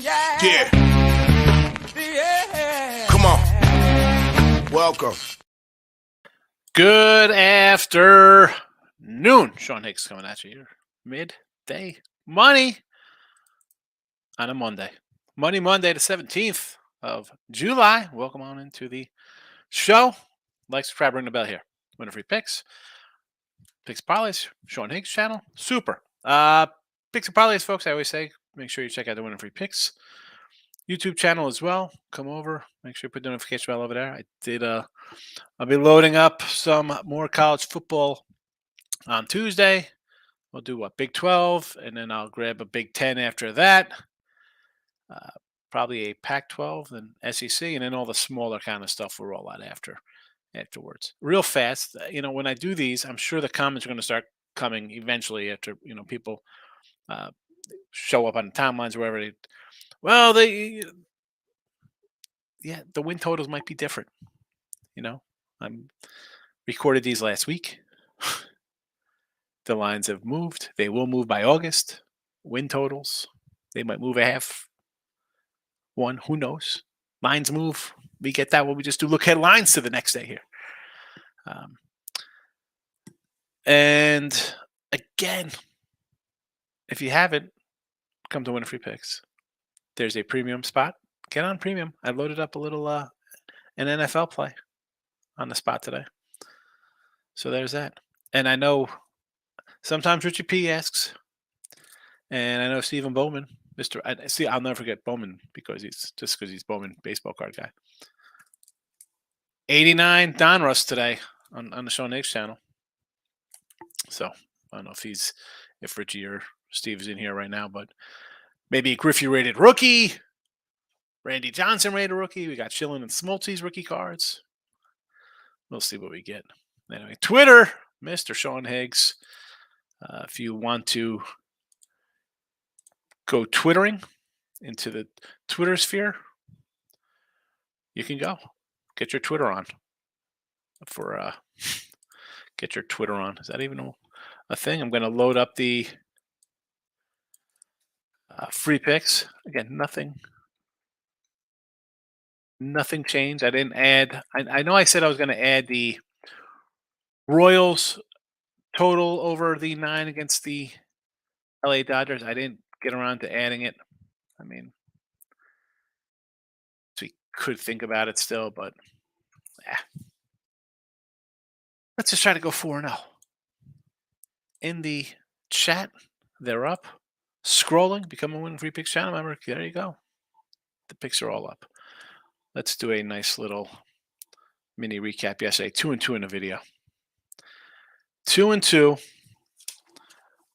Yeah. Come on. Welcome. Good afternoon. Sean Higgs coming at you here. Midday money on a Monday. Monday, the 17th of July. Welcome on into the show. Like, subscribe, ring the bell here. Winner free picks. Picks parlays. Sean Higgs channel. Super. Picks and parlays, folks. I always say, make sure you check out the Winner free picks YouTube channel as well. Come over. Make sure you put the notification bell over there. I'll be loading up some more college football on Tuesday. We'll do Big 12, and then I'll grab a Big 10 after that. Probably a Pac-12, then SEC, and then all the smaller kind of stuff will roll out afterwards. Real fast. When I do these, I'm sure the comments are going to start coming eventually after people show up on the timelines or wherever. The win totals might be different. I'm recorded these last week. The lines have moved. They will move by August. Win totals, they might move a half. One, who knows? Lines move. We get that when we just do look headlines to the next day here. And again, if you haven't, come to Winner Free Picks. There's a premium spot. Get on premium. I loaded up a little an NFL play on the spot today. So there's that. And I know sometimes Richie P asks, and I know Stephen Bowman, I'll never forget Bowman because he's Bowman baseball card guy. 89 Donruss today on the Sean Higgs channel. So I don't know if Richie or Steve is in here right now, but maybe Griffey rated rookie, Randy Johnson rated rookie. We got Schilling and Smoltzy's rookie cards. We'll see what we get. Anyway, Twitter, Mr. Sean Higgs. If you want to go twittering into the Twitter sphere, you can go. Get your Twitter on. Get your Twitter on. Is that even a thing? I'm going to load up the free picks. Again, nothing changed. I didn't add. I know I said I was going to add the Royals total over the 9 against the LA Dodgers. I didn't get around to adding it. I mean, we could think about it still, but let's just try to go 4-0. In the chat, they're up. Scrolling, become a Win Free Picks channel member. There you go. The picks are all up. Let's do a nice little mini recap yesterday. 2-2 in the video. 2-2.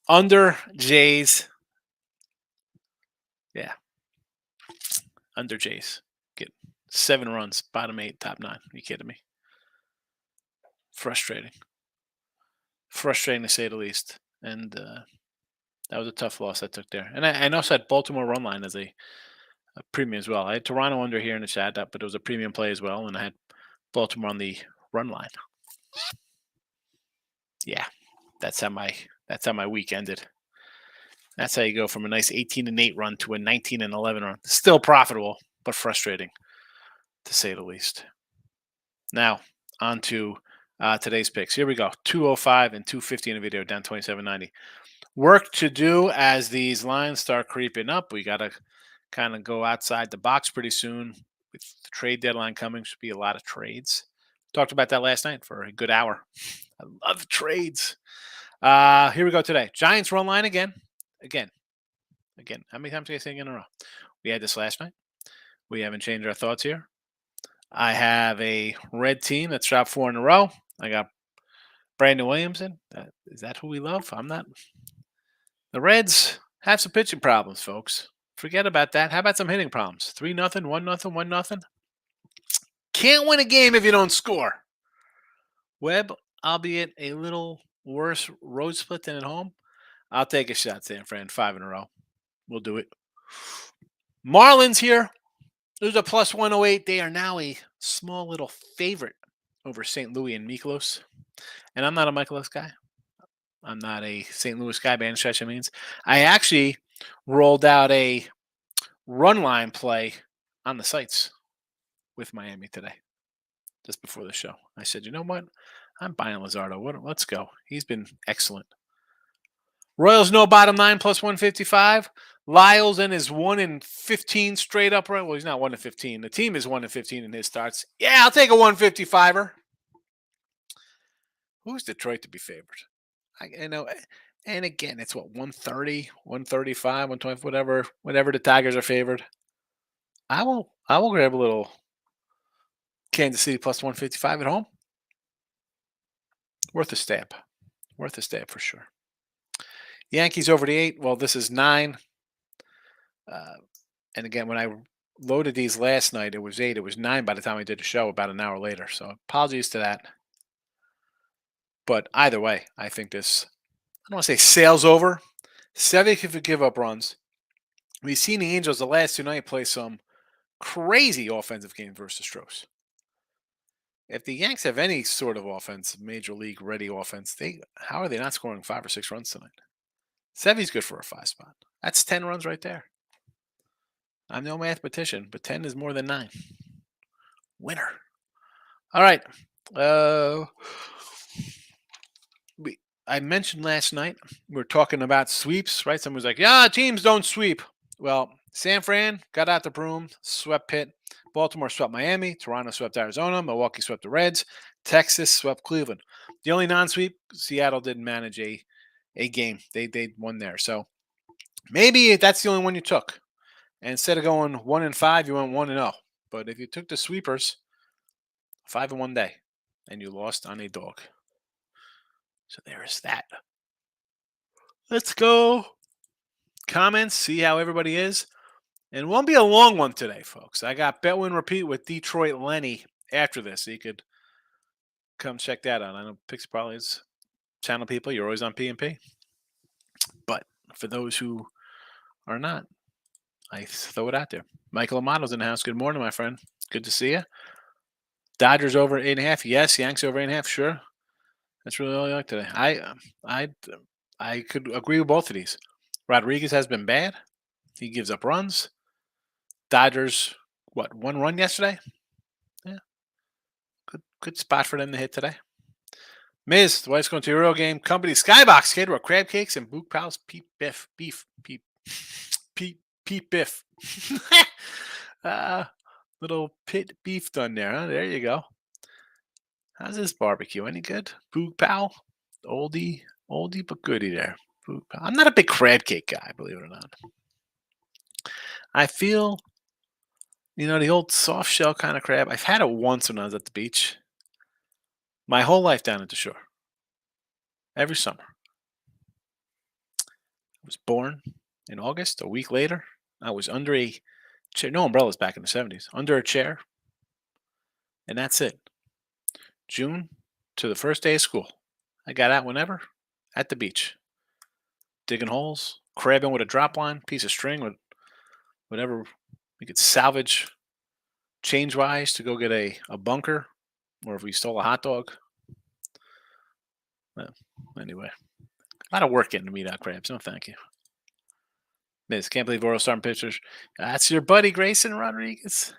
Under Jays. Yeah. Under Jays. Get 7 runs. Bottom 8, top 9. Are you kidding me? Frustrating. Frustrating to say the least. And that was a tough loss I took there. And I also had Baltimore run line as a premium as well. I had Toronto under here in the chat, but it was a premium play as well. And I had Baltimore on the run line. Yeah, that's how my week ended. That's how you go from a nice 18-8 run to a 19-11 run. Still profitable, but frustrating, to say the least. Now, on to today's picks. Here we go. 205 and 250 in the video, down 27.90. Work to do as these lines start creeping up. We got to kind of go outside the box pretty soon. With the trade deadline coming, should be a lot of trades. Talked about that last night for a good hour. I love trades. Here we go today. Giants run line again. Again. How many times did I say in a row? We had this last night. We haven't changed our thoughts here. I have a red team that's dropped 4 in a row. I got Brandon Williamson. Is that who we love? I'm not. The Reds have some pitching problems, folks. Forget about that. How about some hitting problems? 3-0, 1-0, 1-0. Can't win a game if you don't score. Webb, albeit a little worse road split than at home, I'll take a shot, San Fran. 5 in a row. We'll do it. Marlins here. There's a plus 108. They are now a small little favorite over St. Louis and Miklos. And I'm not a Miklos guy. I'm not a St. Louis guy by any stretch of means. I actually rolled out a run line play on the sites with Miami today, just before the show. I said, you know what? I'm buying Luzardo. Let's go. He's been excellent. Royals no bottom 9 plus 155. Lyles and his 1-15 straight up. Well, he's not 1-15. The team is 1-15 in his starts. Yeah, I'll take a 155er. Who's Detroit to be favored? I know. And again, it's what, 130, 135, 120, whatever the Tigers are favored. I will grab a little Kansas City plus 155 at home. Worth a stab. Worth a stab for sure. Yankees over the 8. Well, this is 9. And again, when I loaded these last night, it was 8. It was 9 by the time I did the show about an hour later. So apologies to that. But either way, I think this, I don't want to say sails over. 7 could give up runs. We've seen the Angels the last 2 nights play some crazy offensive games versus Stros. If the Yanks have any sort of offense, major league ready offense, how are they not scoring 5 or 6 runs tonight? Sevy's good for a 5 spot. That's 10 runs right there. I'm no mathematician, but 10 is more than 9. Winner. All right. I mentioned last night, we were talking about sweeps, right? Someone was like, yeah, teams don't sweep. Well, San Fran got out the broom, swept Pitt. Baltimore swept Miami. Toronto swept Arizona. Milwaukee swept the Reds. Texas swept Cleveland. The only non-sweep, Seattle didn't manage a game. They won there. So maybe that's the only one you took. And instead of going 1-5, you went 1-0. But if you took the sweepers, 5 in one day, and you lost on a dog. So there is that. Let's go. Comments, see how everybody is. And it won't be a long one today, folks. I got Bet Win Repeat with Detroit Lenny after this. So you could come check that out. I know Picks probably is channel people. You're always on P&P. But for those who are not, I throw it out there. Michael Amato's in the house. Good morning, my friend. Good to see you. Dodgers over 8.5. Yes. Yanks over 8.5. Sure. That's really all I like today. I could agree with both of these. Rodriguez has been bad. He gives up runs. Dodgers, 1 run yesterday? Yeah. Good spot for them to hit today. Miz, the wife's going to a real game. Company Skybox cater with crab cakes and Book Pals peep biff. Peep biff. Little pit beef done there, huh? There you go. How's this barbecue? Any good? Boog Pal? Oldie but goodie there. Boog Pal. I'm not a big crab cake guy, believe it or not. I feel, the old soft shell kind of crab. I've had it once when I was at the beach. My whole life down at the shore. Every summer. I was born in August. A week later, I was under a chair. No umbrellas back in the 70s. Under a chair. And that's it. June to the first day of school. I got out whenever at the beach. Digging holes, crabbing with a drop line, piece of string, with whatever we could salvage change-wise to go get a bunker, or if we stole a hot dog. Well, anyway, a lot of work getting to meet out crabs. No, thank you. Miss, can't believe Orioles starting pitchers. That's your buddy Grayson Rodriguez.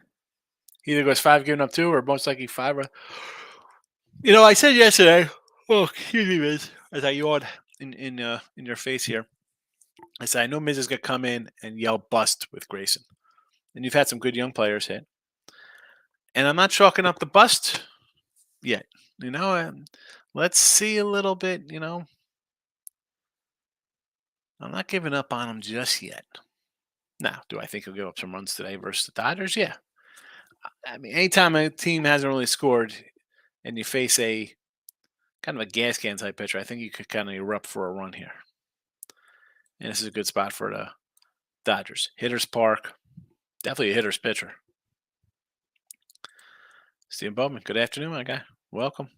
He either goes 5 giving up 2 or most likely 5. I said yesterday, excuse me, Miz, as I yawned in your face here. I said, I know Miz is going to come in and yell bust with Grayson. And you've had some good young players hit. And I'm not chalking up the bust yet. Let's see a little bit, I'm not giving up on him just yet. Now, do I think he'll give up some runs today versus the Dodgers? Yeah. I mean, anytime a team hasn't really scored and you face a kind of a gas can type pitcher, I think you could kind of erupt for a run here. And this is a good spot for the Dodgers. Hitter's Park. Definitely a hitter's pitcher. Steve Bowman, good afternoon, my guy. Welcome.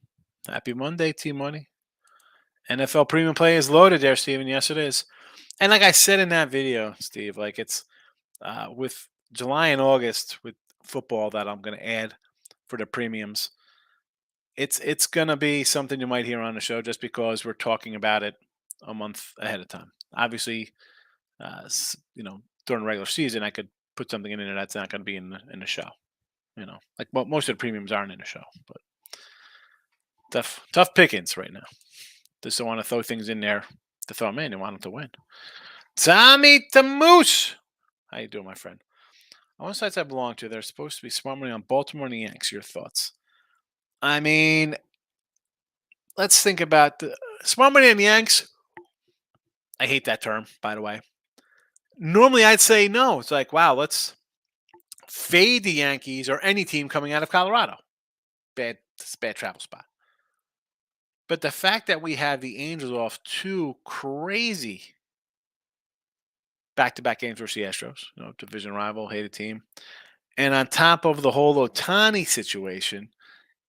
Happy Monday, Team Money. NFL premium play is loaded there, Steven. Yes, it is. And like I said in that video, Steve, like it's with July and August with football that I'm going to add for the premiums. It's going to be something you might hear on the show just because we're talking about it a month ahead of time. Obviously, during the regular season, I could put something in there that's not going to be in the show. Like most of the premiums aren't in the show, but tough pickings right now. Just don't want to throw things in there to throw them in and want them to win. Tommy the Moose. How you doing, my friend? On what sides I belong to, there's supposed to be smart money on Baltimore and the Yanks. Your thoughts? I mean, let's think about the smart money on the Yanks. I hate that term, by the way. Normally, I'd say no. It's like, wow, let's fade the Yankees or any team coming out of Colorado. It's a bad travel spot. But the fact that we have the Angels off 2 crazy back-to-back games versus the Astros, division rival, hated team, and on top of the whole Ohtani situation,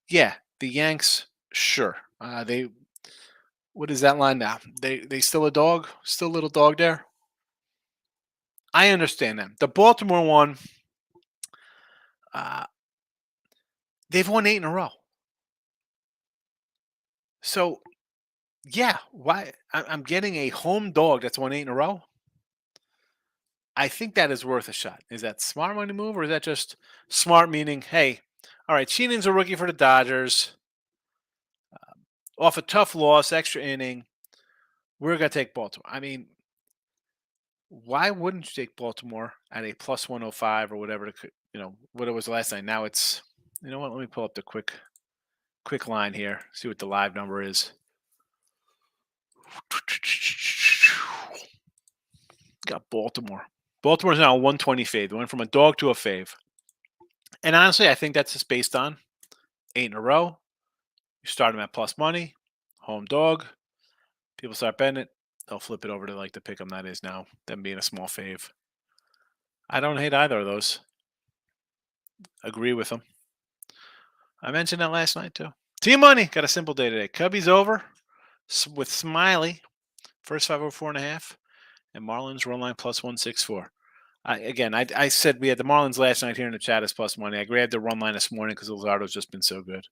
yeah, the Yanks, sure. What is that line now? They still a dog? Still a little dog there? I understand that. The Baltimore one, they've won 8 in a row. So, yeah, why? I'm getting a home dog that's won 8 in a row. I think that is worth a shot. Is that smart money move, or is that just smart meaning, hey, all right, Sheenan's a rookie for the Dodgers, off a tough loss, extra inning. We're going to take Baltimore. I mean, why wouldn't you take Baltimore at a plus 105 or whatever, what it was last night? Now it's, you know what, let me pull up the quick line here, see what the live number is. Got Baltimore. Baltimore's now a 120 fave. They went from a dog to a fave. And honestly, I think that's just based on 8 in a row. You start them at plus money, home dog. People start betting it. They'll flip it over to like the pick 'em that is now, them being a small fave. I don't hate either of those. Agree with them. I mentioned that last night too. Team money got a simple day today. Cubbies over with Smiley. First 5 over 4.5. And Marlins run line plus 164. I said we had the Marlins last night here in the chat as plus money. I grabbed the run line this morning because Luzardo's just been so good.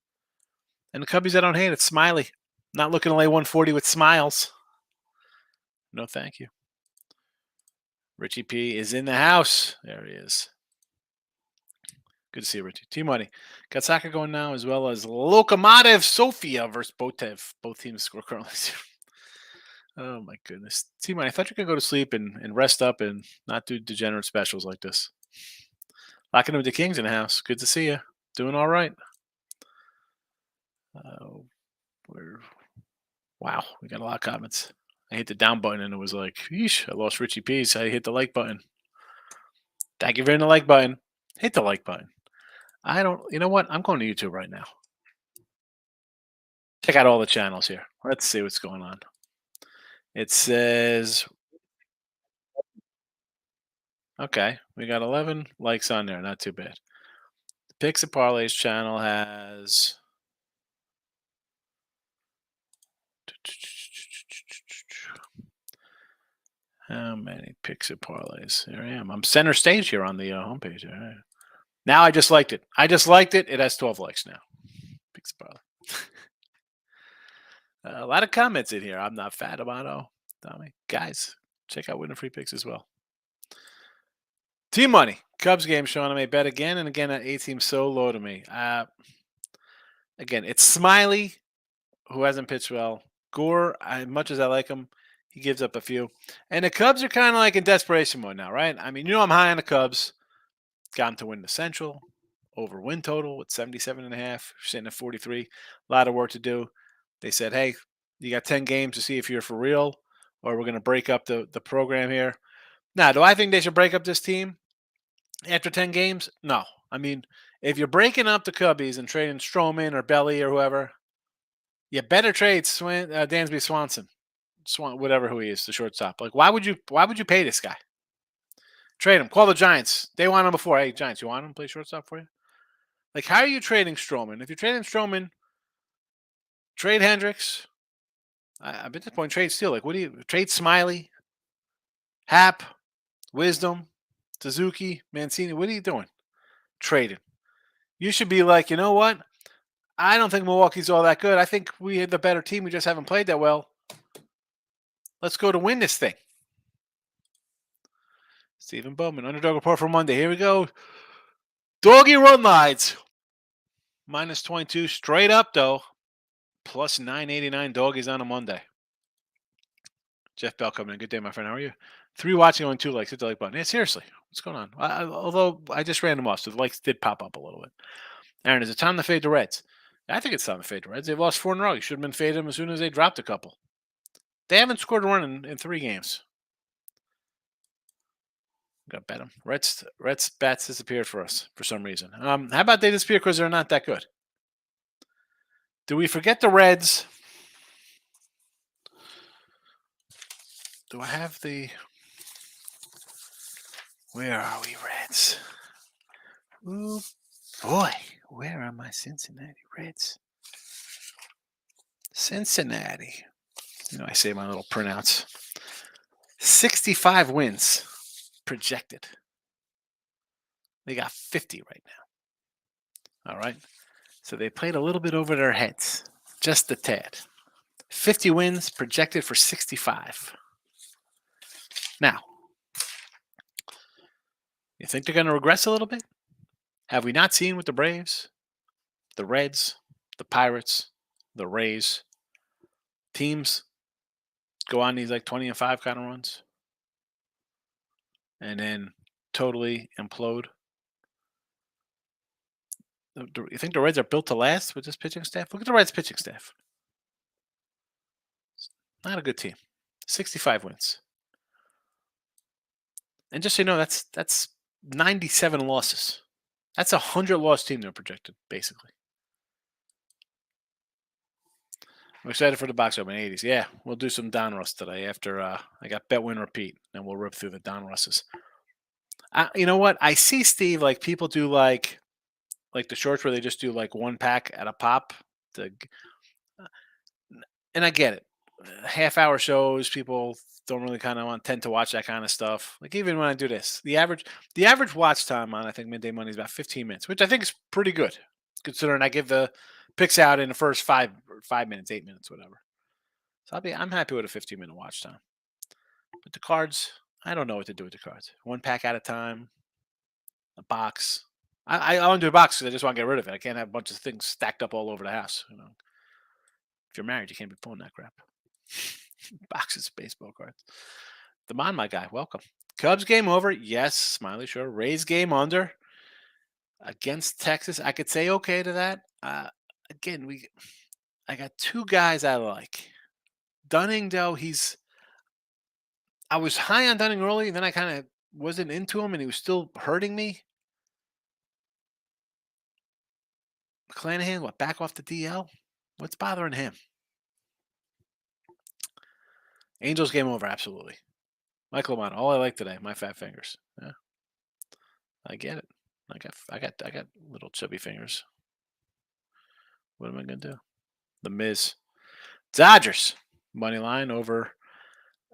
And the Cubbies, I don't hate it. Smiley. Not looking to lay 140 with smiles. No, thank you. Richie P is in the house. There he is. Good to see you, Richie. Team money. Got soccer going now, as well as Lokomotiv Sofia versus Botev. Both teams score currently. Oh, my goodness. Team money, I thought you could go to sleep and rest up and not do degenerate specials like this. Locking in with the Kings in the house. Good to see you. Doing all right. Wow, we got a lot of comments. I hit the down button and it was like, yeesh, I lost Richie P's. I hit the like button. Thank you for hitting the like button. Hit the like button. You know what? I'm going to YouTube right now. Check out all the channels here. Let's see what's going on. It says, okay, we got 11 likes on there. Not too bad. The Picks and Parlays channel has how many Picks and Parlays? There I am. I'm center stage here on the homepage. All right. Now I just liked it. It has 12 likes now. Picks and Parlays. A lot of comments in here. I'm not fat about Tommy. Guys, check out winning free picks as well. Team money. Cubs game, Sean. I may bet again and again at 8 seems so low to me. Again, it's Smiley, who hasn't pitched well. Gore, as much as I like him, he gives up a few. And the Cubs are kind of like in desperation mode now, right? I mean, I'm high on the Cubs. Got them to win the Central. Over win total with 77.5. Sitting at 43. A lot of work to do. They said, hey, you got 10 games to see if you're for real or we're going to break up the program here. Now, do I think they should break up this team after 10 games? No. I mean, if you're breaking up the Cubbies and trading Stroman or Belly or whoever, you better trade Dansby Swanson, whatever who he is, the shortstop. Like, why would you pay this guy? Trade him. Call the Giants. They want him before. Hey, Giants, you want him to play shortstop for you? Like, how are you trading Stroman? If you're trading Stroman, trade Hendricks. At this point, trade Steele. Like, what do you trade? Smiley, Hap, Wisdom, Suzuki, Mancini. What are you doing? Trading. You should be like, you know what? I don't think Milwaukee's all that good. I think we had the better team. We just haven't played that well. Let's go to win this thing. Stephen Bowman, underdog report for Monday. Here we go. Doggy run lines. Minus 22 straight up, though. Plus 989 doggies on a Monday. Jeff Bell coming in. Good day, my friend. How are you? 3 watching on 2 likes. Hit the like button. Yeah, seriously. What's going on? Although I just ran them off, so the likes did pop up a little bit. Aaron, is it time to fade the Reds? I think it's time to fade the Reds. They've lost 4 in a row. You should have been fading them as soon as they dropped a couple. They haven't scored a run in 3 games. Got to bet them. Reds bats disappeared for us for some reason. How about they disappear because they're not that good? Do we forget the Reds? Do I have the... Where are we, Reds? Ooh, boy. Where are my Cincinnati Reds? Cincinnati. You know, I say my little printouts. 65 wins projected. They got 50 right now. All right. So they played a little bit over their heads. Just a tad. 50 wins projected for 65. Now, you think they're going to regress a little bit? Have we not seen with the Braves, the Reds, the Pirates, the Rays, teams go on these like 20-5 kind of runs and then totally implode? You think the Reds are built to last with this pitching staff? Look at the Reds pitching staff. Not a good team. 65 wins. And just so you know, that's 97 losses. That's a 100-loss team they're projected, basically. I'm excited for the box open 80s. Yeah, we'll do some Donruss today after I got bet win repeat, and we'll rip through the Donrusses. You know what? I see, Steve, like people do like the shorts where they just do like 1 pack at a pop. And I get it. Half-hour shows, people don't really kind of tend to watch that kind of stuff. Like even when I do this, the average watch time on I think Midday Money is about 15 minutes, which I think is pretty good, considering I give the picks out in the first 5 minutes, 8 minutes, whatever. So I'm happy with a 15-minute watch time. But the cards, I don't know what to do with the cards. 1 pack at a time, a box. I want to do a box because I just want to get rid of it. I can't have a bunch of things stacked up all over the house. You know, if you're married, you can't be pulling that crap. Boxes of baseball cards. Damon, my guy, welcome. Cubs game over. Yes, Smiley, sure. Rays game under against Texas. I could say okay to that. Again, I got 2 guys I like. Dunning, though, I was high on Dunning early, and then I kind of wasn't into him, and he was still hurting me. McClanahan, back off the DL? What's bothering him? Angels game over, absolutely. Michael Amano, all I like today, my fat fingers. Yeah, I get it. I got little chubby fingers. What am I gonna do? The Miz, Dodgers money line over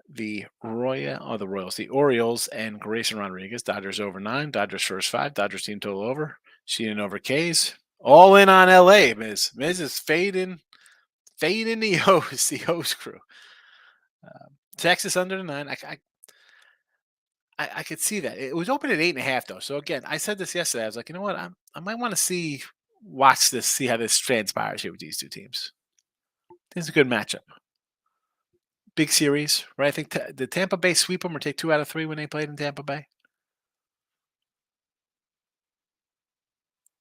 the Royals, the Orioles, and Grayson Rodriguez. Dodgers over 9. Dodgers first 5. Dodgers team total over. Sheehan over K's. All in on LA. Miz is fading the O's crew. Texas under the 9. I could see that. It was open at 8.5 though. So again, I said this yesterday. I was like, you know what? I might want to watch this, see how this transpires here with these 2 teams. This is a good matchup. Big series, right? I think did Tampa Bay sweep them or take 2 out of 3 when they played in Tampa Bay?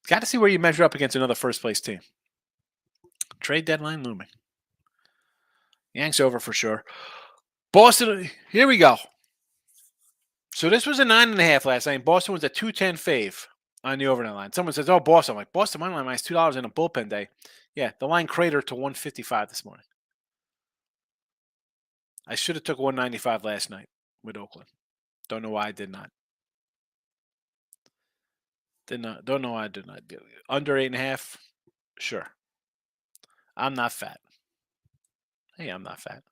Got to see where you measure up against another first place team. Trade deadline looming. Yanks over for sure. Boston, here we go. So this was a 9.5 last night. Boston was a 210 fave on the overnight line. Someone says, "Oh, Boston." I'm like, Boston money line minus $2 in a bullpen day. Yeah, the line cratered to 155 this morning. I should have took 195 last night with Oakland. Don't know why I did not. Don't know why I did not. Under 8.5, sure. I'm not fat. Hey, I'm not fat.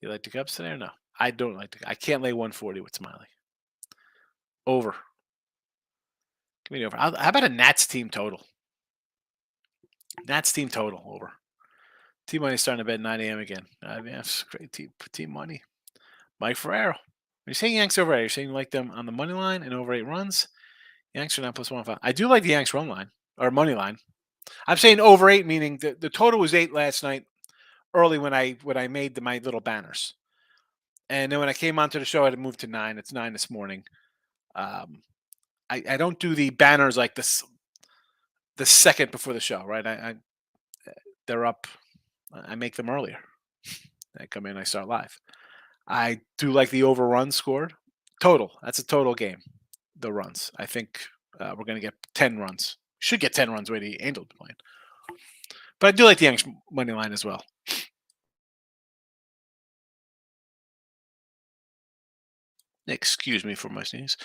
You like the Cubs today or no? I don't like I can't lay 140 with Smiley. Over. Give me the over. How about a Nats team total? Nats team total over. Team money starting to bet 9 a.m. again. I mean, that's great team money. Mike Ferrero. When you say Yanks over 8, you're saying you like them on the money line and over 8 runs. Yanks are not plus 105. I do like the Yanks run line or money line. I'm saying over 8, meaning the total was 8 last night early when I made my little banners. And then when I came onto the show, I had moved to 9. It's 9 this morning. I don't do the banners like this the second before the show, right? They're up. I make them earlier. I come in, I start live. I do like the overrun scored total. That's a total game. The runs. I think we're going to get 10 runs. Should get 10 runs the way the Angels playing. But I do like the Yanks money line as well. Excuse me for my sneeze.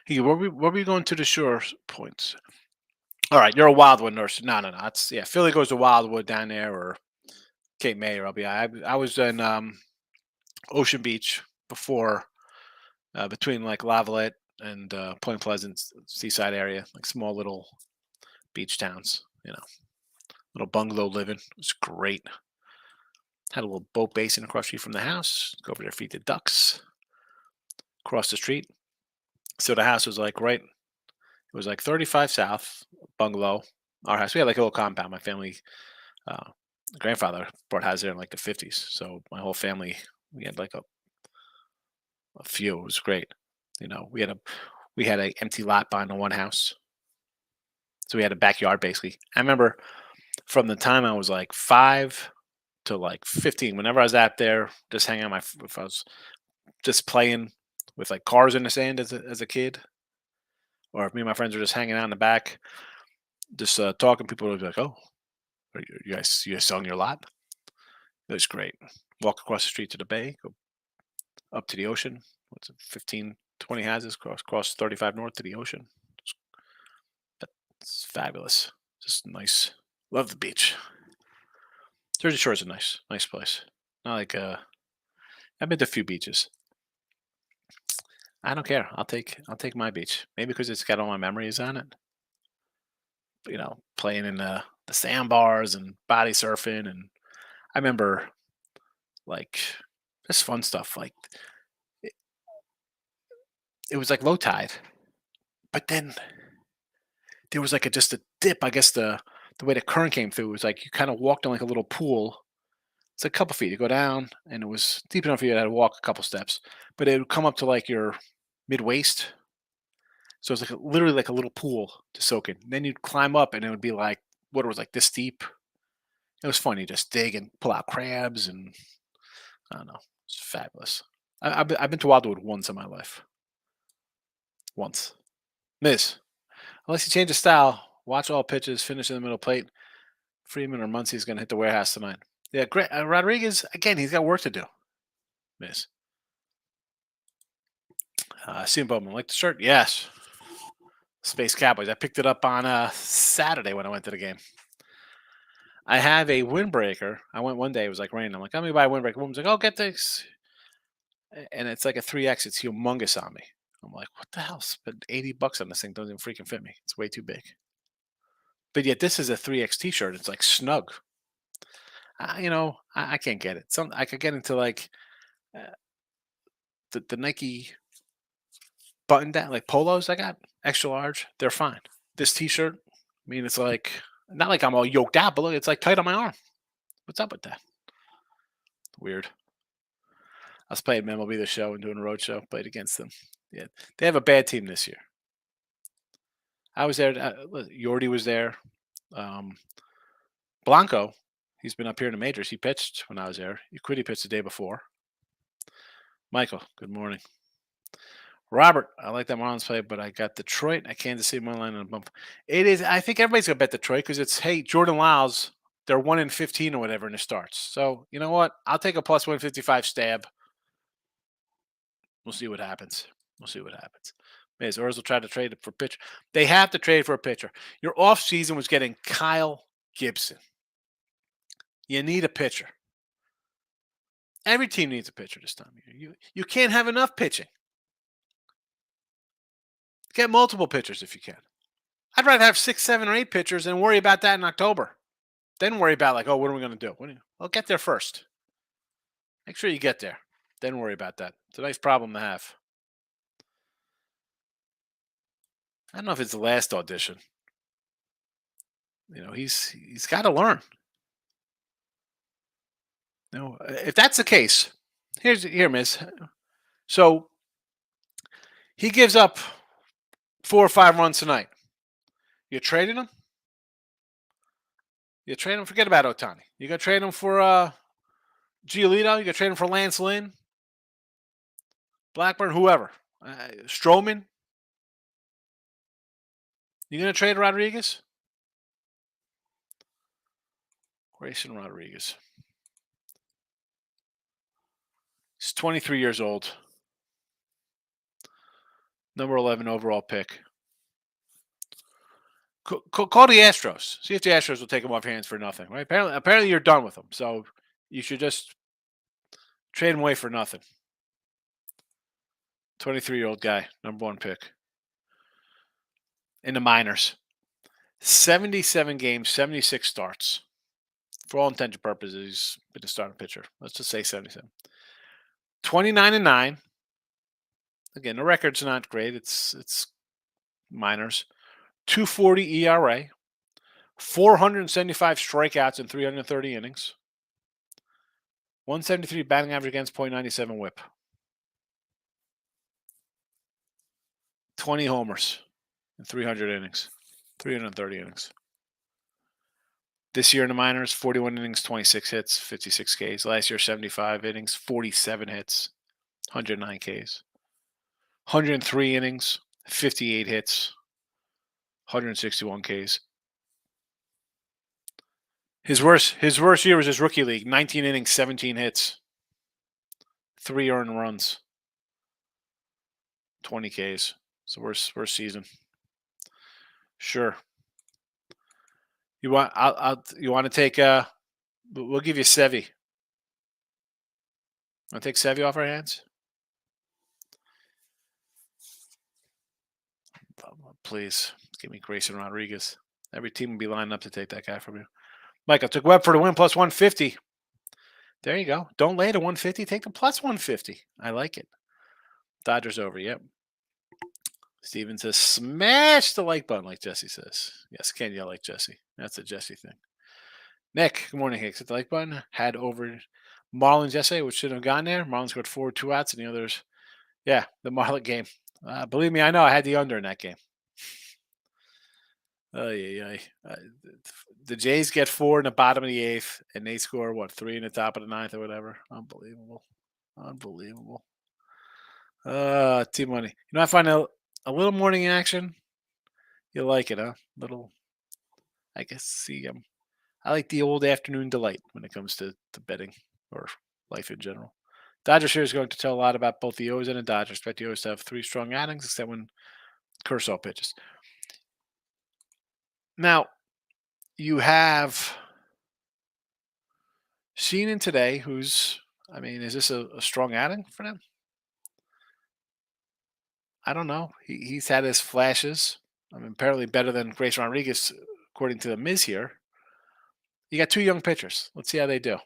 Where were you going to the shore points? All right, you're a Wildwood nurse. No. It's Philly goes to Wildwood down there or Cape May or LBI. I was in Ocean Beach before, between like Lavalette and Point Pleasant, seaside area, like small little beach towns. Little bungalow living. It was great. Had a little boat basin across the street from the house. Go over there, feed the ducks. Across the street. So the house was like right. It was like 35 South bungalow. Our house. We had like a little compound. My family, grandfather bought houses there in like the 50s. So my whole family, we had like a few. It was great. We had a empty lot behind the one house. So we had a backyard basically. I remember from the time I was like 5 to like 15, whenever I was out there just hanging out, if I was just playing with like cars in the sand as a kid, or if me and my friends were just hanging out in the back, just talking, people would be like, "Oh, are you guys selling your lot?" It was great. Walk across the street to the bay, go up to the ocean. What's it, 15, 20 houses, cross 35 north to the ocean. It's fabulous. Just nice. Love the beach. Jersey Shore is a nice place. Not like I've been to a few beaches. I don't care. I'll take my beach. Maybe because it's got all my memories on it. Playing in the sandbars and body surfing, and I remember like just fun stuff. Like it, it was like low tide, but then there was like just a dip. I guess the way the current came through was like you kind of walked on like a little pool. It's a couple feet. You go down, and it was deep enough for you to walk a couple steps, but it would come up to like your mid waist. So it's like literally like a little pool to soak in. Then you'd climb up, and it would be like water was like this deep. It was fun. You just dig and pull out crabs, and I don't know. It's fabulous. I've been to Wildwood once in my life. Once. Miss. Unless you change the style, watch all pitches, finish in the middle plate. Freeman or Muncy's going to hit the warehouse tonight. Yeah, great. Rodriguez, again, he's got work to do. Miss. Sim Bowman, like the shirt? Yes. Space Cowboys. I picked it up on Saturday when I went to the game. I have a windbreaker. I went one day. It was like raining. I'm like, let me buy a windbreaker. Woman's like, oh, get this. And it's like a 3X. It's humongous on me. I'm like, what the hell? Spent $80 on this thing. Doesn't even freaking fit me. It's way too big. But yet this is a 3X t-shirt. It's like snug. I can't get it. I could get into like uh, the Nike button down, like polos I got, extra large. They're fine. This t-shirt, I mean, it's like, not like I'm all yoked out, but look, it's like tight on my arm. What's up with that? Weird. I was playing MLB the show and doing a road show. Played against them. Yeah, they have a bad team this year. I was there. Yordi was there. Um, Blanco, he's been up here in the majors. He pitched when I was there. He pitched the day before. Michael, good morning. Robert, I like that Marlins play, but I got Detroit. I Kansas City money line on a bump. It is. I think everybody's gonna bet Detroit because it's Jordan Lyles. They're 1-15 or whatever in the starts. So you know what? I'll take a plus 155 stab. We'll see what happens. Maybe Orioles will try to trade it for pitcher. They have to trade for a pitcher. Your off season was getting Kyle Gibson. You need a pitcher. Every team needs a pitcher this time of year. You can't have enough pitching. Get multiple pitchers if you can. I'd rather have 6, 7, or 8 pitchers and worry about that in October. Then worry about like, oh, what are we going to do? Well, get there first. Make sure you get there. Then worry about that. It's a nice problem to have. I don't know if it's the last audition. He's got to learn. If that's the case, here, Miss. So he gives up 4 or 5 runs tonight. You trading him? You trade him? Forget about Otani. You got to trade him for Giolito. You got to trade him for Lance Lynn, Blackburn, whoever. Stroman. You going to trade Rodriguez? Grayson Rodriguez. He's 23 years old. Number 11 overall pick. Call the Astros. See if the Astros will take him off your hands for nothing. Right? Apparently you're done with him. So you should just trade him away for nothing. 23-year-old guy, number 1 pick. In the minors. 77 games, 76 starts. For all intents and purposes, he's been a starting pitcher. Let's just say 77. 29-9. Again, the record's not great. It's minors. 2.40 ERA. 475 strikeouts in 330 innings. 173 batting average against, .97 whip. 20 homers in 300 innings. 330 innings. This year in the minors, 41 innings, 26 hits, 56 Ks. Last year, 75 innings, 47 hits, 109 Ks. 103 innings, 58 hits, 161 Ks. His worst year was his rookie league. 19 innings, 17 hits, 3 earned runs, 20 Ks. It's the worst season. Sure. You want? You want to take? We'll give you Sevy. Want to take Sevy off our hands? Please give me Grayson Rodriguez. Every team would be lining up to take that guy from you. Mike, I took Webb for the win plus 150. There you go. Don't lay to 150. Take the plus 150. I like it. Dodgers over. Yep. Steven says, smash the like button, like Jesse says. Yes, can't yell like Jesse. That's a Jesse thing. Nick, good morning, Hicks. Hit the like button. Had over Marlins yesterday, which shouldn't have gone there. Marlins scored 4 2 outs, and the others, the Marlin game. Believe me, I know I had the under in that game. Oh, yeah. The Jays get 4 in the bottom of the 8th, and they score, 3 in the top of the 9th or whatever. Unbelievable. T-Money. I find a little morning action. You like it, huh? I guess, I like the old afternoon delight when it comes to betting or life in general. Dodgers here is going to tell a lot about both the O's and the Dodgers. Expect the O's to have 3 strong outings, except when Kershaw pitches. Now, you have Sheenan today, is this a strong outing for them? I don't know. He's had his flashes. Apparently better than Grayson Rodriguez, according to the Miz here. You got 2 young pitchers. Let's see how they do.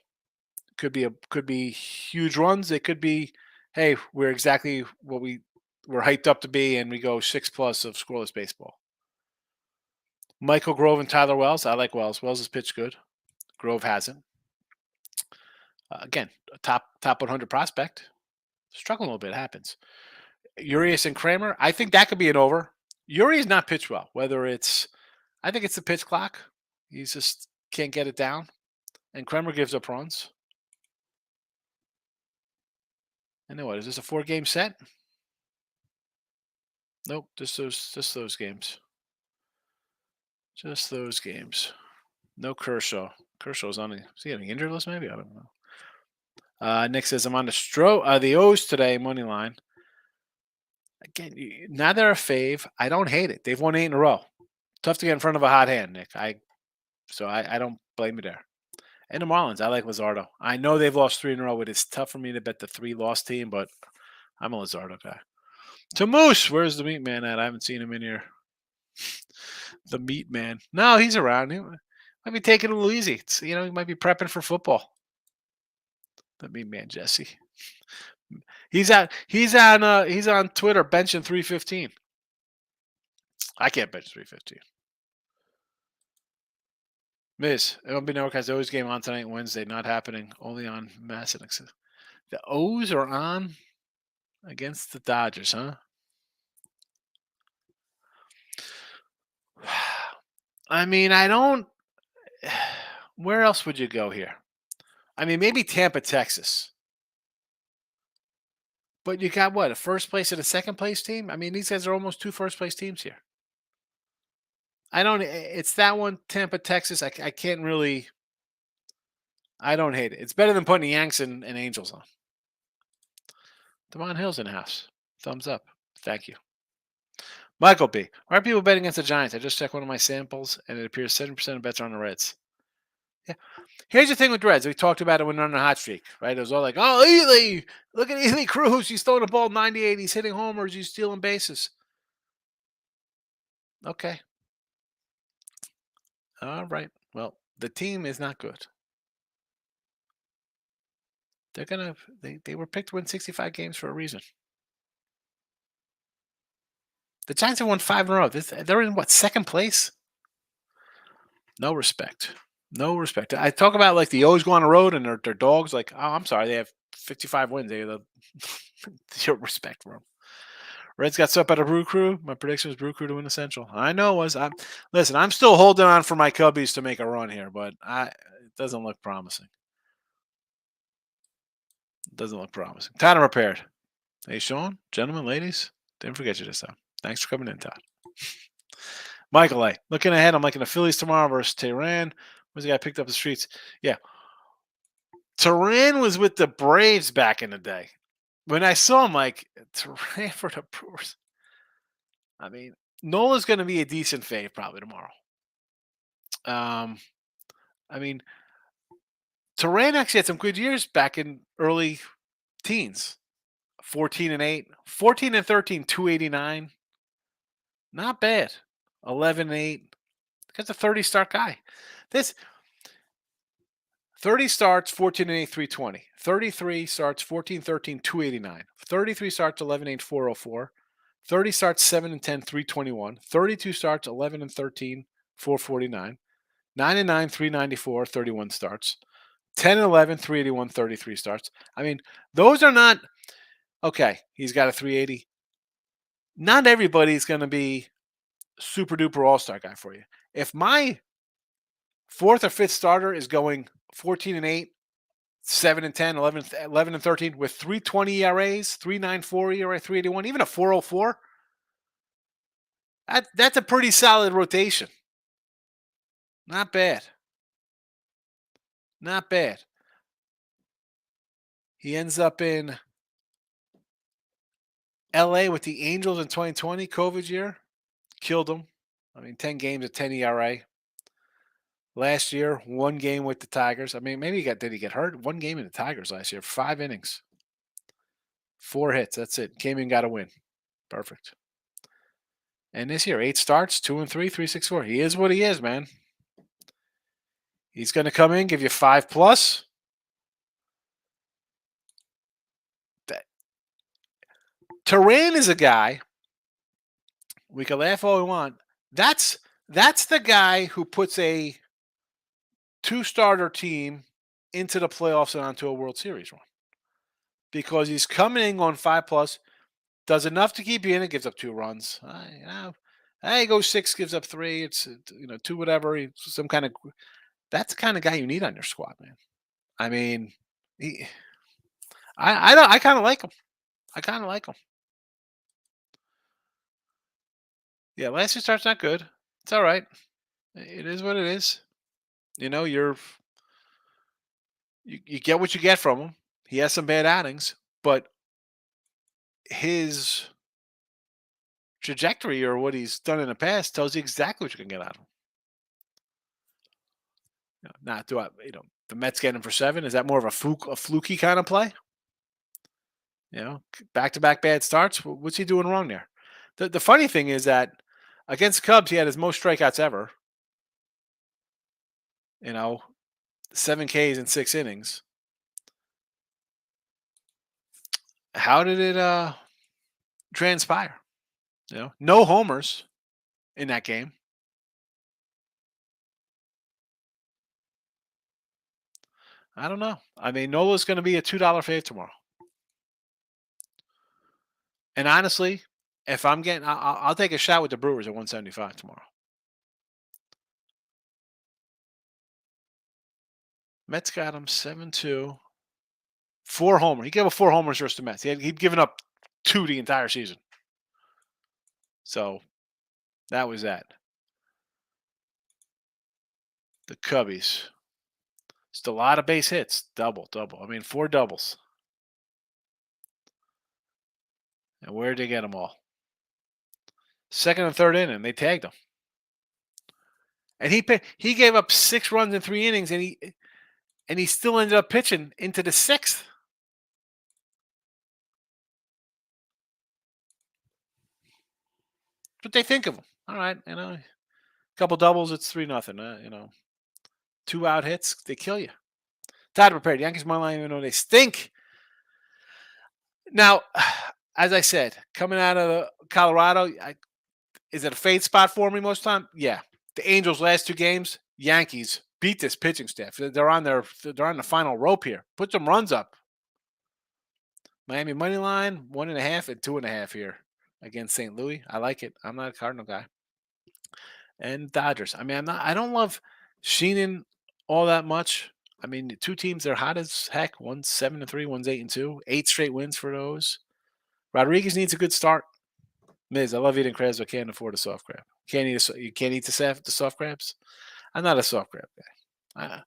Could be huge runs. It could be, hey, we're exactly what we're hyped up to be, and we go 6+ of scoreless baseball. Michael Grove and Tyler Wells. I like Wells. Wells has pitched good. Grove hasn't. Again, a top 100 prospect. Struggling a little bit. Happens. Urias and Kramer. I think that could be an over. Urias not pitched well. I think it's the pitch clock. He just can't get it down. And Kramer gives up runs. And then what? Is this a 4-game set? Nope, just those games. Just those games. No Kershaw. Kershaw's on is he on the injured list maybe? I don't know. Nick says I'm on the O's today, money line. Again, now they're a fave. I don't hate it. They've won 8 in a row. Tough to get in front of a hot hand, Nick. I don't blame you there. And the Marlins, I like Luzardo. I know they've lost 3 in a row. It is tough for me to bet the 3-loss team, but I'm a Luzardo guy. To Moose, where's the meat man at? I haven't seen him in here. The meat man. No, he's around. He might be taking it a little easy. He might be prepping for football. The meat man, Jesse. He's on Twitter benching 315. I can't bench 315. Miss, MLB Network has the O's game on tonight, Wednesday. Not happening. Only on Mass and the O's are on against the Dodgers, huh? I mean, I don't. Where else would you go here? I mean, maybe Tampa, Texas. But you got what? A first place and a second place team? I mean, these guys are almost two first place teams here. I don't. It's that one, Tampa, Texas. I can't really. I don't hate it. It's better than putting the Yanks and Angels on. Devon Hill's in the house. Thumbs up. Thank you. Michael B. Why are people betting against the Giants? I just checked one of my samples, and it appears 7% of bets are on the Reds. Yeah. Here's the thing with Reds. We talked about it when they're on a hot streak, right? It was all like, oh, Ely, look at Ely Cruz. He's throwing the ball 98. He's hitting homers. He's stealing bases. Okay. All right. Well, the team is not good. They were picked to win 65 games for a reason. The Giants have won 5 in a row. They're in what, second place? No respect. No respect. I talk about like the O's go on the road and their dogs. Like, oh, I'm sorry, they have 55 wins. They have the zero respect for them. Reds got swept by the Brew Crew. My prediction was Brew Crew to win the Central. I know it was. Listen, I'm still holding on for my Cubbies to make a run here, but it doesn't look promising. It doesn't look promising. Todd repaired. Hey, Sean, gentlemen, ladies, didn't forget you this time. Thanks for coming in, Todd. Michael A. Looking ahead, I'm liking the Phillies tomorrow versus Tehran. Where's the guy picked up the streets? Yeah. Tehran was with the Braves back in the day. When I saw him, like, Tehran for the Brewers. I mean, Nola's going to be a decent fave probably tomorrow. I mean, Tehran actually had some good years back in early teens. 14-8, 14-13, 289. Not bad. 11-8. That's a 30 start guy. This 30 starts, 14-8, 320. 33 starts, 14-13, 289. 33 starts, 11-8, 404. 30 starts, 7-10, 321. 32 starts, 11-13, 449. 9-9, 394, 31 starts. 10-11, 381, 33 starts. I mean, those are not okay. He's got a 380. Not everybody's going to be super duper all-star guy for you. If my fourth or fifth starter is going 14-8, 7-10, 11-13 with 320 ERAs, 394 ERA, 381, even a 404, that's a pretty solid rotation. Not bad. Not bad. He ends up in LA with the Angels in 2020, COVID year. Killed them. I mean, 10 games at 10 ERA. Last year, 1 game with the Tigers. I mean, maybe did he get hurt? 1 game in the Tigers last year. 5 innings. 4 hits. That's it. Came in, got a win. Perfect. And this year, 8 starts, 2-3, 3.64. He is what he is, man. He's going to come in, give you 5+. Tehran is a guy. We can laugh all we want. That's the guy who puts a 2-starter team into the playoffs and onto a World Series run. Because he's coming in on 5+, does enough to keep you in it, gives up 2 runs. He goes 6, gives up 3. It's 2 whatever. Some kind of that's the kind of guy you need on your squad, man. I mean, I kind of like him. I kind of like him. Yeah, last year's start's not good. It's all right. It is what it is. You get what you get from him. He has some bad outings, but his trajectory or what he's done in the past tells you exactly what you can get out of him. Not do I, the Mets get him for 7. Is that more of a fluky kind of play? Back-to-back bad starts. What's he doing wrong there? The funny thing is that against Cubs, he had his most strikeouts ever. 7 Ks in 6 innings. How did it transpire? No homers in that game. I don't know. I mean, Nola's going to be a $2 fave tomorrow. And honestly, if I'm getting, I'll take a shot with the Brewers at 175 tomorrow. Mets got him 7-2, 4 homer. He gave up 4 homers versus the Mets. He'd given up 2 the entire season. So that was that. The Cubbies. Just a lot of base hits. Double, double. I mean, 4 doubles. And where'd they get them all? Second and third inning, they tagged him. And he gave up 6 runs in 3 innings, and he still ended up pitching into the 6th. What they think of him. All right, a couple doubles, it's 3-0. 2 out hits, they kill you. Todd prepared. Yankees money line, even though they stink. Now, as I said, coming out of Colorado, is it a fade spot for me most of the time? Yeah. The Angels' last 2 games, Yankees beat this pitching staff. They're on the final rope here. Put some runs up. Miami money line 1.5 and 2.5 here against St. Louis. I like it. I'm not a Cardinal guy. And Dodgers. I mean, I don't love Sheenan all that much. I mean, the 2 teams, they're hot as heck. One's 7-3, one's 8-2. 8 straight wins for those. Rodriguez needs a good start. Miz, I love eating crabs, but can't afford a soft crab. You can't eat the soft crabs. I'm not a soft crab guy.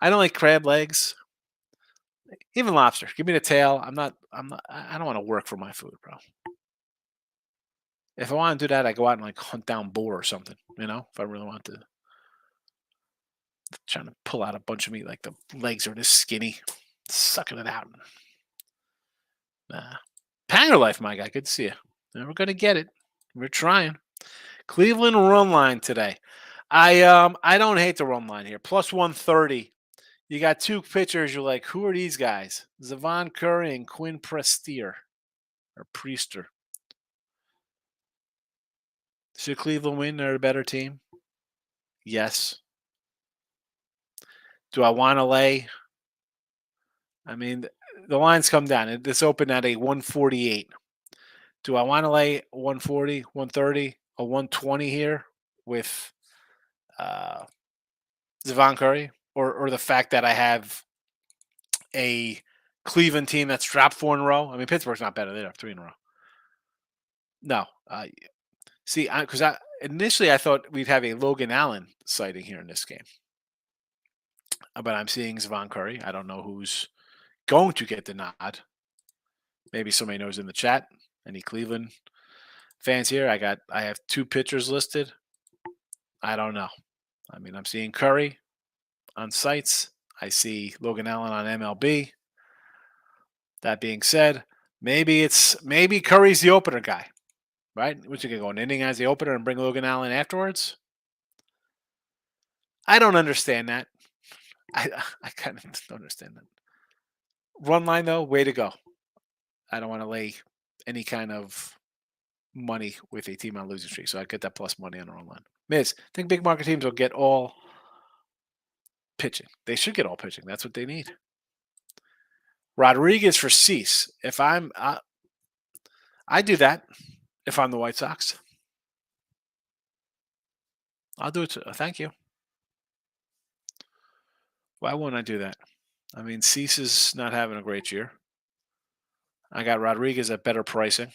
I don't like crab legs. Even lobster. Give me the tail. I don't want to work for my food, bro. If I want to do that, I go out and like hunt down boar or something. If I really want to. Trying to pull out a bunch of meat, like the legs are this skinny, sucking it out. Panger life, my guy. Good to see you. And we're gonna get it. We're trying. Cleveland run line today. I don't hate the run line here. Plus 130. You got 2 pitchers. You're like, who are these guys? Zavon Curry and Quinn Priester. Should Cleveland win? They're a better team. Yes. Do I want to lay? I mean, the lines come down. This opened at a 148. Do I want to lay 140, 130, a 120 here with Zavon Curry? Or the fact that I have a Cleveland team that's dropped 4 in a row? I mean, Pittsburgh's not better. They're 3 in a row. No. See, because initially I thought we'd have a Logan Allen sighting here in this game. But I'm seeing Zavon Curry. I don't know who's going to get the nod. Maybe somebody knows in the chat. Any Cleveland fans here? I have 2 pitchers listed. I don't know. I mean, I'm seeing Curry on sites. I see Logan Allen on MLB. That being said, maybe Curry's the opener guy, right? What you gonna go an inning as the opener and bring Logan Allen afterwards? I don't understand that. I kind of don't understand that. Run line though, way to go. I don't want to lay any kind of money with a team on losing streak, so I get that plus money on the run line. Miz, I think big market teams will get all pitching. They should get all pitching. That's what they need. Rodriguez for Cease. If I do that if I'm the White Sox. I'll do it too. Thank you. Why won't I do that? I mean, Cease is not having a great year. I got Rodriguez at better pricing.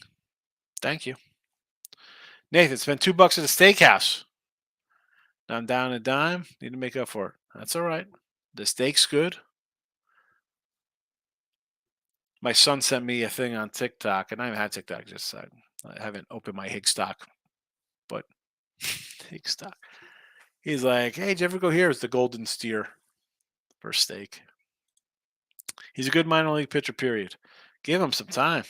Thank you. Nathan, spent $2 at the steakhouse. Now I'm down a dime. Need to make up for it. That's all right. The steak's good. My son sent me a thing on TikTok, and I haven't had TikTok. Just I haven't opened my Higstock, but Higstock. He's like, "Hey, did you ever go here? It's the Golden Steer for steak." He's a good minor league pitcher. Period. Give him some time.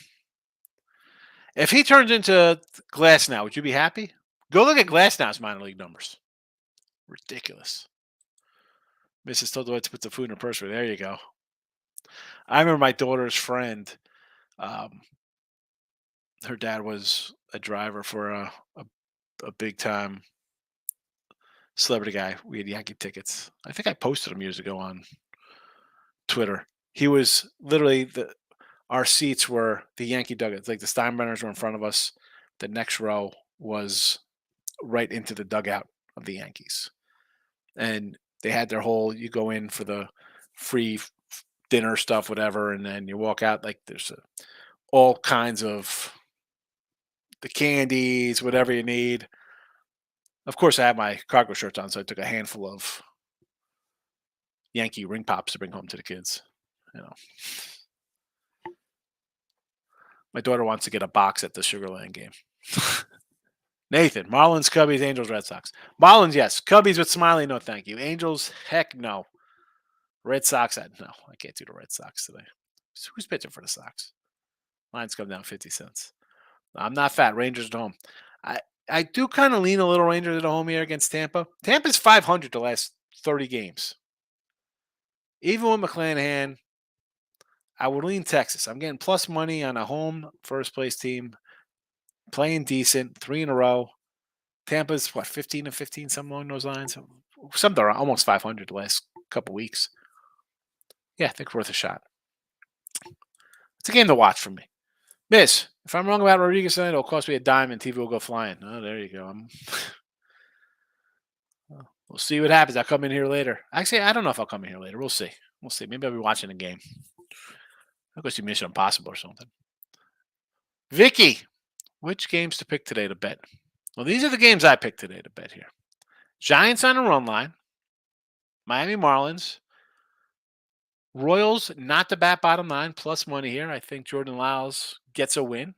If he turns into Glass now, would you be happy? Go look at Glass now's minor league numbers. Ridiculous. Mrs. told the wife to put the food in her purse. There you go. I remember my daughter's friend. Her dad was a driver for a a big time celebrity guy. We had Yankee tickets. I think I posted them years ago on Twitter. He was literally our seats were the Yankee dugouts. Like the Steinbrenners were in front of us. The next row was right into the dugout of the Yankees. And they had their whole, you go in for the free dinner stuff, whatever, and then you walk out. Like there's all kinds of the candies, whatever you need. Of course, I had my cargo shirts on, so I took a handful of Yankee ring pops to bring home to the kids. You know, my daughter wants to get a box at the Sugarland game. Nathan, Marlins, Cubbies, Angels, Red Sox. Marlins, yes. Cubbies with Smiley, no thank you. Angels, heck no. Red Sox, no. I can't do the Red Sox today. So who's pitching for the Sox? Lines come down 50 cents. I'm not fat. Rangers at home. I do kind of lean a little Rangers at home here against Tampa. Tampa's 500 the last 30 games. Even with McClanahan, I would lean Texas. I'm getting plus money on a home first place team. Playing decent, 3 in a row. Tampa's, 15 and 15, something along those lines. Something around almost 500 the last couple weeks. Yeah, I think worth a shot. It's a game to watch for me. Miss, if I'm wrong about Rodriguez tonight, it'll cost me a dime and TV will go flying. Oh, there you go. We'll see what happens. I'll come in here later. Actually, I don't know if I'll come in here later. We'll see. We'll see. Maybe I'll be watching the game. I'll go see Mission Impossible or something. Vicky, which games to pick today to bet? Well, these are the games I picked today to bet here. Giants on a run line. Miami Marlins. Royals, not the bat bottom line, plus money here. I think Jordan Lyles gets a win.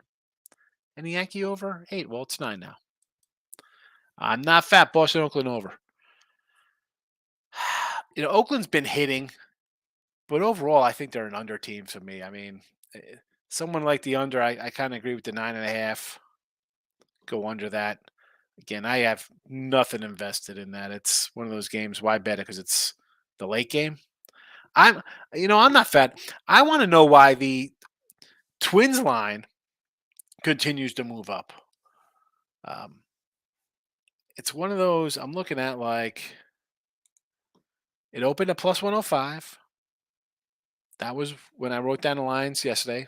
And the Yankee over 8. Well, it's 9 now. I'm not fat. Boston, Oakland over. Oakland's been hitting, but overall, I think they're an under team for me. I mean, someone like the under, I kind of agree with the 9.5. Go under that. Again, I have nothing invested in that. It's one of those games. Why bet it? Because it's the late game. I'm not fat. I want to know why the Twins line continues to move up. It's one of those I'm looking at like it opened at plus 105. That was when I wrote down the lines yesterday.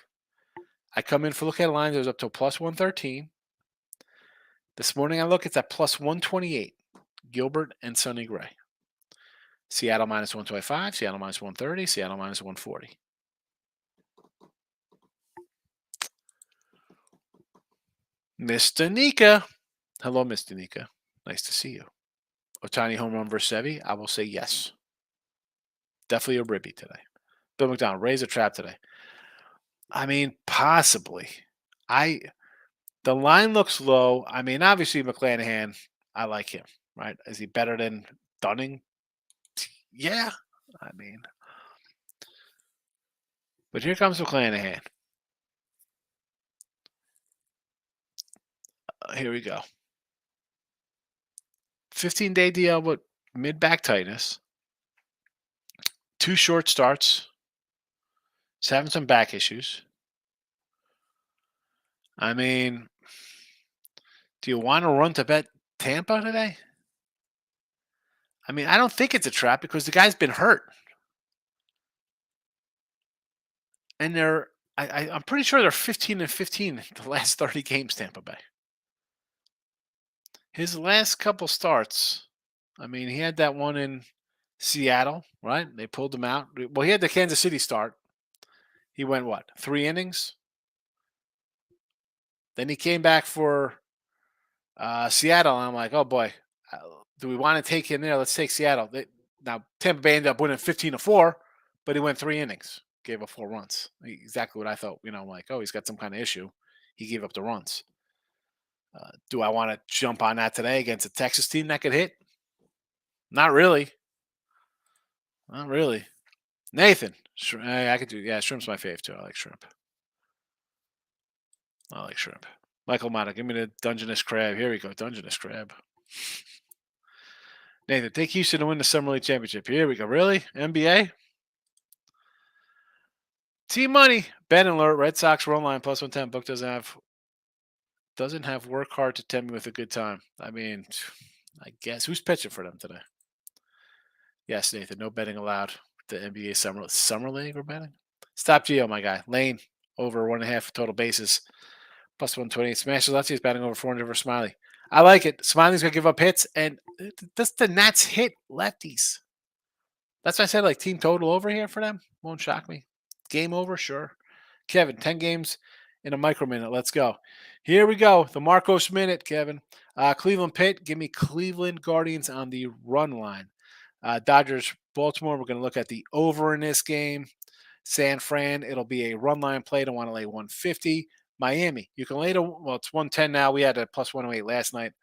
I come in for look at the lines. It was up to plus 113. This morning I look, it's at plus 128. Gilbert and Sonny Gray. Seattle minus 125, Seattle minus 130, Seattle minus 140. Mr. Nika. Hello, Mr. Nika. Nice to see you. Ohtani home run versus Sevy? I will say yes. Definitely a ribby today. Bill McDonald, raise a trap today. I mean, possibly. The line looks low. I mean, obviously McClanahan, I like him, right? Is he better than Dunning? Yeah. I mean, but here comes McClanahan. Here we go. 15-day DL with mid-back tightness. 2 short starts. He's having some back issues. I mean, do you want to run to bet Tampa today? I mean, I don't think it's a trap because the guy's been hurt. And I'm pretty sure they're 15 and 15 the last 30 games, Tampa Bay. His last couple starts, I mean, he had that one in Seattle, right? They pulled him out. Well, he had the Kansas City start. He went, 3 innings? Then he came back for Seattle, and I'm like, oh, boy, do we want to take him there? Let's take Seattle. Now, Tampa Bay ended up winning 15-4, but he went 3 innings, gave up 4 runs. Exactly what I thought. Like, oh, he's got some kind of issue. He gave up the runs. Do I want to jump on that today against a Texas team that could hit? Not really. Not really. Nathan, I could do. Yeah, shrimp's my fave too. I like shrimp. Michael Mata, give me the Dungeness crab. Here we go, Dungeness crab. Nathan, take Houston to win the Summer League Championship. Here we go. Really? NBA? Team money. Bet alert. Red Sox run line plus 110. Book doesn't have doesn't have work hard to tempt me with a good time. I mean, I guess who's pitching for them today? Yes, Nathan. No betting allowed. The NBA summer league we're betting. Stop Geo, my guy. Lane over 1.5 total bases. Plus 128. Smashes lefties batting over 400 for Smiley. I like it. Smiley's gonna give up hits, and does the Nats hit lefties? That's why I said like team total over here for them. Won't shock me. Game over, sure. Kevin, 10 games in a micro minute. Let's go. Here we go. The Marcos minute, Kevin. Cleveland Pitt. Give me Cleveland Guardians on the run line. Dodgers, Baltimore. We're going to look at the over in this game. San Fran, it'll be a run line play. Don't want to lay 150. Miami, you can lay well, it's 110 now. We had a plus 108 last night.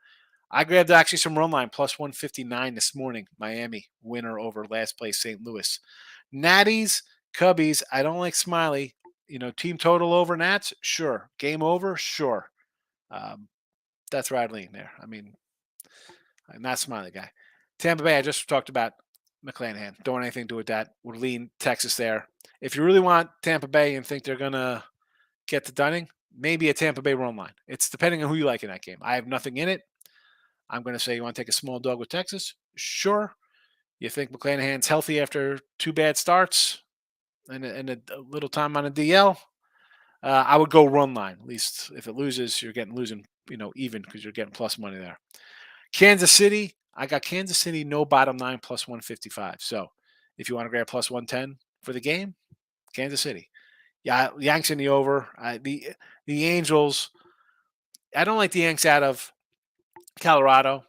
I grabbed actually some run line plus 159 this morning. Miami winner over last place St. Louis. Natties, Cubbies. I don't like Smiley. Team total over Nats. Sure. Game over. Sure. That's where I'd lean there. I mean, I'm not Smiley guy. Tampa Bay. I just talked about McClanahan. Don't want anything to do with that. Would lean Texas there. If you really want Tampa Bay and think they're gonna get to Dunning, maybe a Tampa Bay run line. It's depending on who you like in that game. I have nothing in it. I'm going to say you want to take a small dog with Texas? Sure. You think McClanahan's healthy after 2 bad starts and a little time on a DL? I would go run line. At least if it loses, you're losing, even because you're getting plus money there. Kansas City, I got Kansas City no bottom 9 plus 155. So if you want to grab plus 110 for the game, Kansas City. Yeah, Yanks in the over. The Angels, I don't like the Yanks out of Colorado.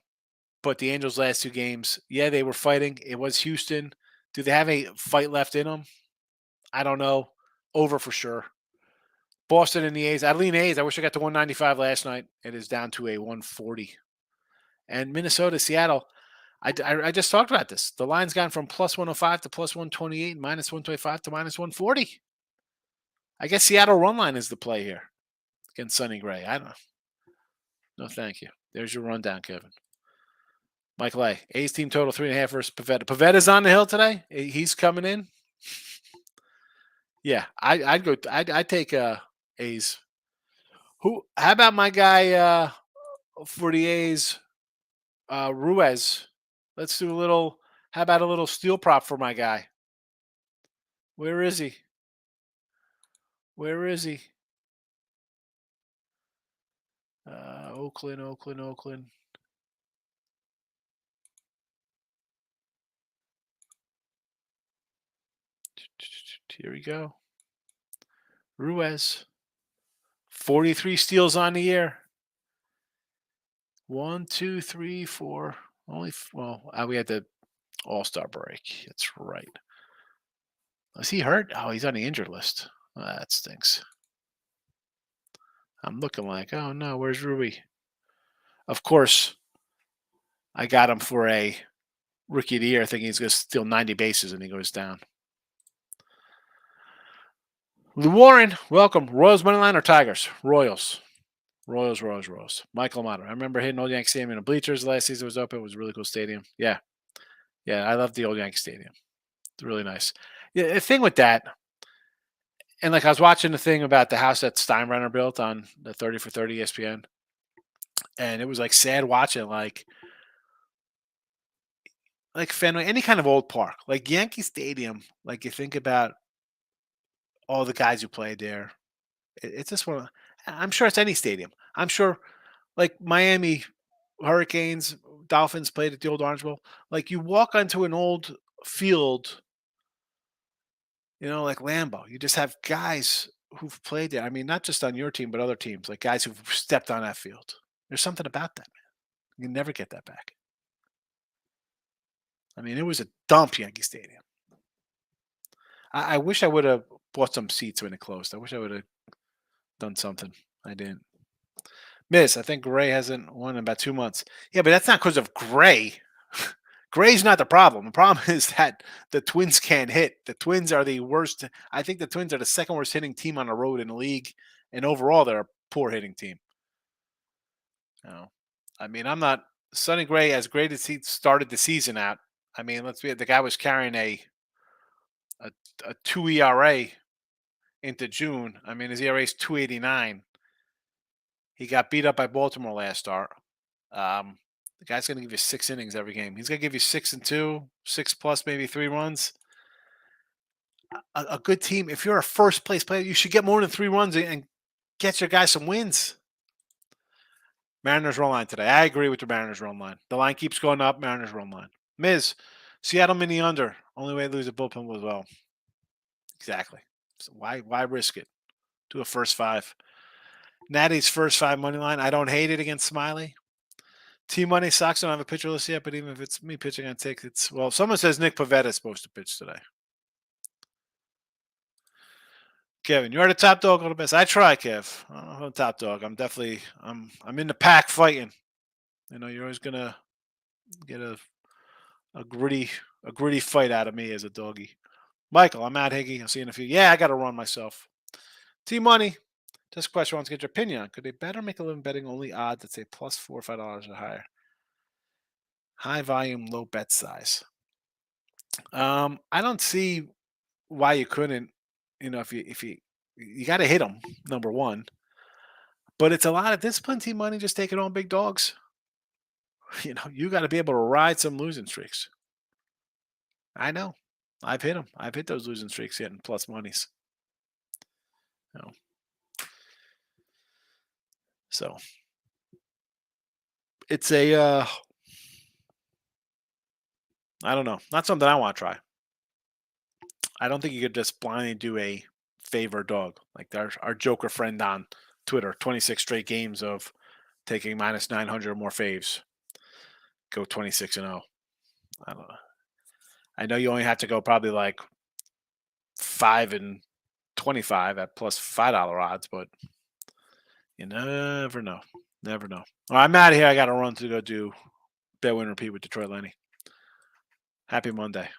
But the Angels' last 2 games, yeah, they were fighting. It was Houston. Do they have a fight left in them? I don't know. Over for sure. Boston and the A's. I lean A's. I wish I got to 195 last night. It is down to a 140. And Minnesota, Seattle. I just talked about this. The line's gone from plus 105 to plus 128, minus 125 to minus 140. I guess Seattle run line is the play here against Sonny Gray. I don't know. No, thank you. There's your rundown, Kevin. Michael A. A's team total 3.5 versus Pavetta. Pavetta's on the hill today. He's coming in. Yeah, I'd go. I'd take A's. Who? How about my guy for the A's, Ruiz? Let's do a little. How about a little steel prop for my guy? Where is he? Where is he? Oakland, Oakland, Oakland. Here we go. Ruiz. 43 steals on the year. 1, 2, 3, 4. We had the All-Star break. That's right. Is he hurt? Oh, he's on the injured list. Oh, that stinks. I'm looking like, oh no, where's Ruby? Of course, I got him for a rookie of the year, thinking he's going to steal 90 bases, and he goes down. Lou Warren, welcome. Royals money line or Tigers? Royals. Royals. Michael Amato. I remember hitting Old Yankee Stadium in the bleachers last season. It was open. It was a really cool stadium. Yeah, I love the Old Yankee Stadium. It's really nice. Yeah, the thing with that, and like I was watching the thing about the house that Steinbrenner built on the 30 for 30 ESPN, and it was like sad watching like Fenway, any kind of old park, like Yankee Stadium. Like you think about all the guys who played there. It's just one. I'm sure it's any stadium. I'm sure, like Miami Hurricanes, Dolphins played at the old Orange Bowl. Like you walk onto an old field, like Lambeau. You just have guys who've played there. I mean, not just on your team, but other teams, like guys who've stepped on that field. There's something about that, man. You never get that back. I mean, it was a dump Yankee Stadium. I wish I would have bought some seats when it closed. I wish I would have done something. I didn't. Miss, I think Gray hasn't won in about 2 months. Yeah, but that's not because of Gray. Gray's not the problem. The problem is that the Twins can't hit. The Twins are the worst. I think the Twins are the second worst hitting team on the road in the league. And overall, they're a poor hitting team. I mean, I'm not Sonny Gray, as great as he started the season out. I mean, the guy was carrying a 2 ERA into June. I mean, his ERA is 2.89. He got beat up by Baltimore last start. The guy's going to give you 6 innings every game. He's going to give you 6-2, 6 plus maybe 3 runs. A good team. If you're a first place player, you should get more than 3 runs and get your guys some wins. Mariners run line today. I agree with the Mariners run line. The line keeps going up. Mariners run line. Miz, Seattle mini under. Only way to lose a bullpen was well. Exactly. So why risk it? Do a first 5. Natty's first 5 money line. I don't hate it against Smiley. T-Money Sox don't have a pitcher list yet, but even if it's me pitching on take, it's well. Someone says Nick Pavetta is supposed to pitch today. Kevin, you are the top dog or the best. I try, Kev. I'm the top dog. I'm definitely I'm in the pack fighting. You're always gonna get a gritty fight out of me as a doggy. Michael, I'm out, Higgy. I'll see you in a few. Yeah, I got to run myself. T-Money. This question wants to get your opinion on. Could they better make a living betting only odds that say plus $4 or $5 or higher? High volume, low bet size. I don't see why you couldn't. If you got to hit them, number one. But it's a lot of discipline. T-Money just taking on big dogs. You got to be able to ride some losing streaks. I know. I've hit them. I've hit those losing streaks hitting plus monies. So it's I don't know. Not something I want to try. I don't think you could just blindly do a favor dog like our Joker friend on Twitter. 26 straight games of taking minus 900 or more faves. Go 26-0. I don't know. I know you only have to go probably like 5-25 at plus $5 odds, but you never know. Never know. All right, I'm out of here. I got to run to go do bet win repeat with Detroit Lenny. Happy Monday.